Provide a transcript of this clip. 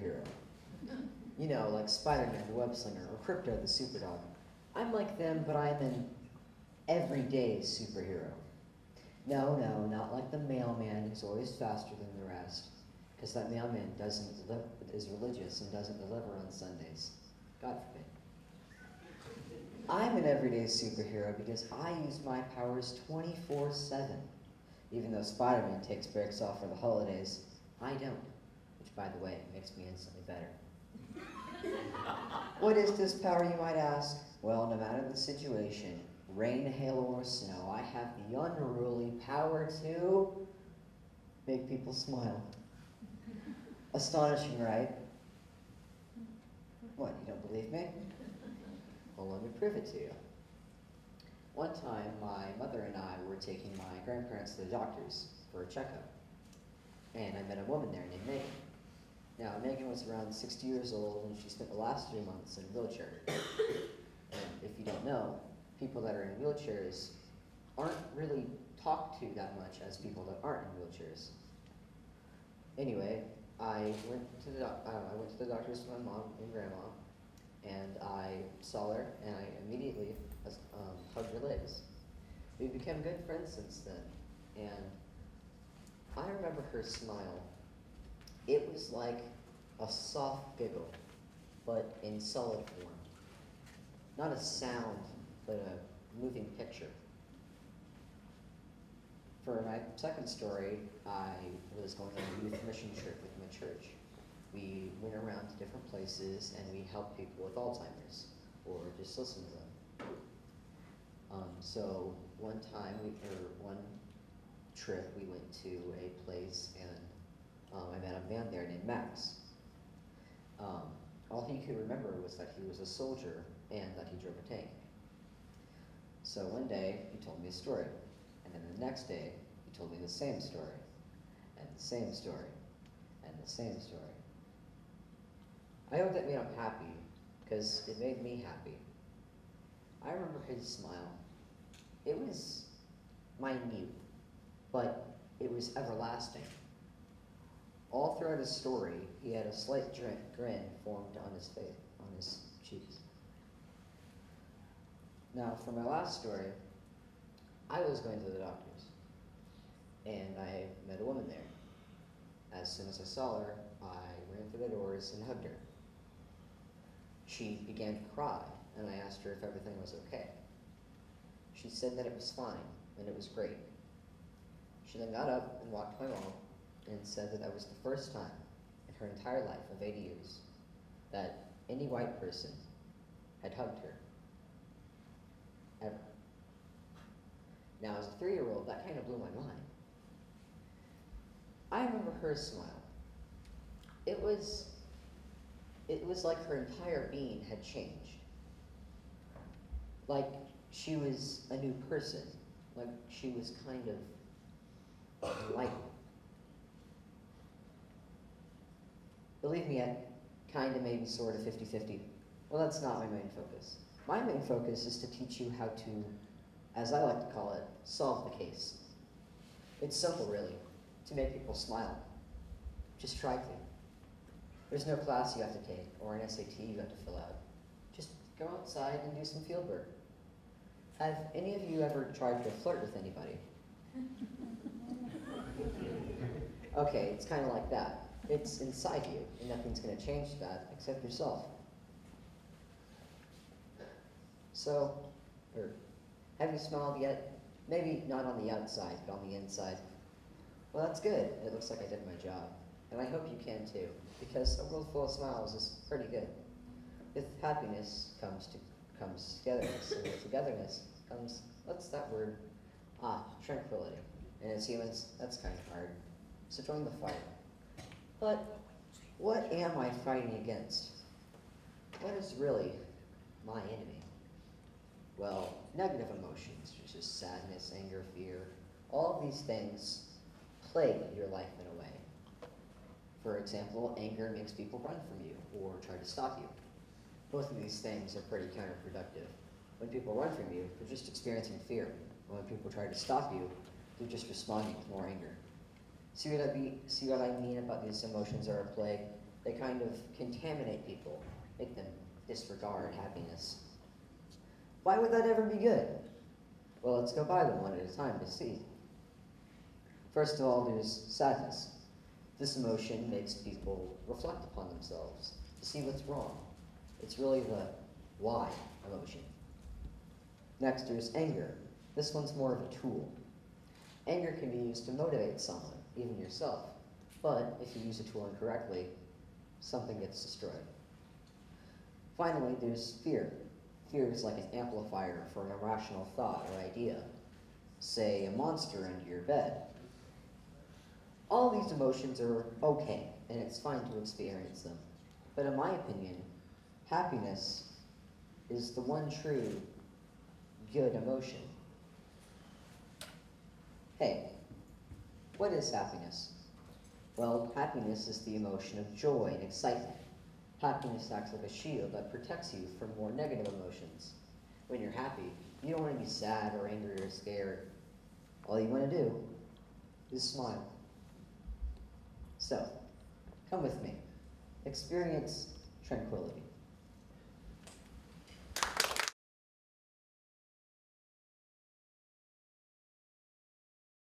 superhero. You know, like Spider-Man the web slinger or Crypto the superdog. I'm like them, but I'm an everyday superhero. No, no, not like the mailman who's always faster than the rest, because that mailman is religious and doesn't deliver on Sundays. God forbid. I'm an everyday superhero because I use my powers 24/7. Even though Spider-Man takes breaks off for the holidays, I don't. Which, by the way, makes me instantly better. What is this power, you might ask? Well, no matter the situation, rain, hail, or snow, I have the unruly power to make people smile. Astonishing, right? What, you don't believe me? Well, let me prove it to you. One time, my mother and I were taking my grandparents to the doctors for a checkup. And I met a woman there named Megan. Now, Megan was around 60 years old, and she spent the last 3 months in a wheelchair. And if you don't know, people that are in wheelchairs aren't really talked to that much as people that aren't in wheelchairs. Anyway, I went to the doctors with my mom and grandma, and I saw her, and I immediately hugged her legs. We became good friends since then, and I remember her smile. It was like a soft giggle, but in solid form. Not a sound, but a moving picture. For my second story, I was going on a youth mission trip with my church. We went around to different places and we helped people with Alzheimer's, or just listened to them. So one trip we went to a place and I met a man there named Max. All he could remember was that he was a soldier and that he drove a tank. So one day he told me a story, and then the next day he told me the same story, and the same story, and the same story. I hope that made him happy, because it made me happy. I remember his smile. It was minute, but it was everlasting. All throughout his story, he had a slight grin formed on his face, on his cheeks. Now, for my last story, I was going to the doctor's, and I met a woman there. As soon as I saw her, I ran through the doors and hugged her. She began to cry, and I asked her if everything was okay. She said that it was fine, and it was great. She then got up and walked to my mom and said that that was the first time in her entire life of 80 years that any white person had hugged her. Ever. Now, as a 3-year-old, that kind of blew my mind. I remember her smile. It was like her entire being had changed. Like she was a new person. Like she was kind of enlightened. Believe me, I kind of, maybe, sort of 50-50. Well, that's not my main focus. My main focus is to teach you how to, as I like to call it, solve the case. It's simple, really, to make people smile. Just try to. There's no class you have to take or an SAT you have to fill out. Just go outside and do some field work. Have any of you ever tried to flirt with anybody? Okay, it's kind of like that. It's inside you, and nothing's going to change that except yourself. So, have you smiled yet? Maybe not on the outside, but on the inside. Well, that's good. It looks like I did my job. And I hope you can too, because a world full of smiles is pretty good. With happiness comes togetherness, and with togetherness comes, what's that word? Tranquility. And as humans, that's kind of hard. So join the fight. But what am I fighting against? What is really my enemy? Well, negative emotions, such as sadness, anger, fear, all of these things plague your life in a way. For example, anger makes people run from you or try to stop you. Both of these things are pretty counterproductive. When people run from you, they're just experiencing fear. And when people try to stop you, they're just responding with more anger. See what I mean about these emotions are a plague? They kind of contaminate people, make them disregard happiness. Why would that ever be good? Well, let's go by them one at a time to see. First of all, there's sadness. This emotion makes people reflect upon themselves, to see what's wrong. It's really the why emotion. Next, there's anger. This one's more of a tool. Anger can be used to motivate someone, even yourself. But if you use a tool incorrectly, something gets destroyed. Finally, there's fear. Fear is like an amplifier for an irrational thought or idea. Say, a monster under your bed. All these emotions are okay, and it's fine to experience them. But in my opinion, happiness is the one true good emotion. Hey, what is happiness? Well, happiness is the emotion of joy and excitement. Happiness acts like a shield that protects you from more negative emotions. When you're happy, you don't want to be sad or angry or scared. All you want to do is smile. So, come with me. Experience tranquility.